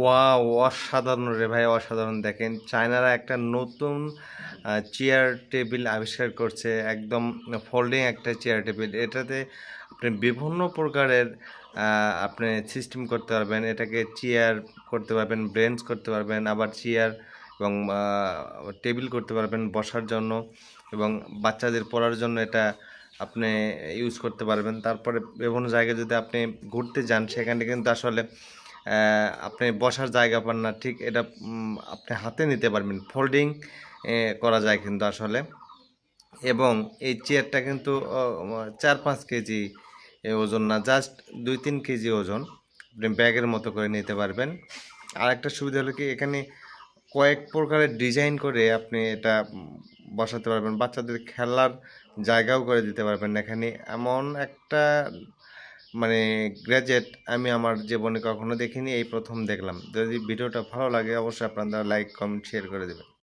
Wow! অসাধারণ রে ভাই, অসাধারণ! দেখেন চায়নারা একটা নতুন চেয়ার টেবিল আবিষ্কার করছে। একদম ফোল্ডিং একটা চেয়ার টেবিল। এটাতে আপনি বিভিন্ন প্রকারের আপনি সিস্টেম করতে পারবেন। এটাকে চেয়ার করতে পারবেন, বেঞ্চ করতে পারবেন, আবার চেয়ার এবং টেবিল করতে পারবেন বসার জন্য, এবং বাচ্চাদের পড়ার জন্য এটা আপনি ইউজ করতে পারবেন। তারপরে বিভিন্ন জায়গায় যদি আপনি ঘুরতে যান, সেখানে কিন্তু আসলে আপনি বসার জায়গা পান না, ঠিক এটা আপনি হাতে নিতে পারবেন, ফোল্ডিং করা যায় কিন্তু আসলে। এবং এই চেয়ারটা কিন্তু 4-5 কেজি ওজন না, জাস্ট 2-3 কেজি ওজন। আপনি ব্যাগের মতো করে নিতে পারবেন। আর একটা সুবিধা হলো কি, এখানে কয়েক প্রকারের ডিজাইন করে আপনি এটা বসাতে পারবেন, বাচ্চাদের খেলার জায়গাও করে দিতে পারবেন এখানে। এমন একটা মানে গ্যাজেট আমি আমার জীবনে কখনো দেখিনি, এই প্রথম দেখলাম। যদি ভিডিওটা ভালো লাগে অবশ্যই আপনারা লাইক কমেন্ট শেয়ার করে দেবেন।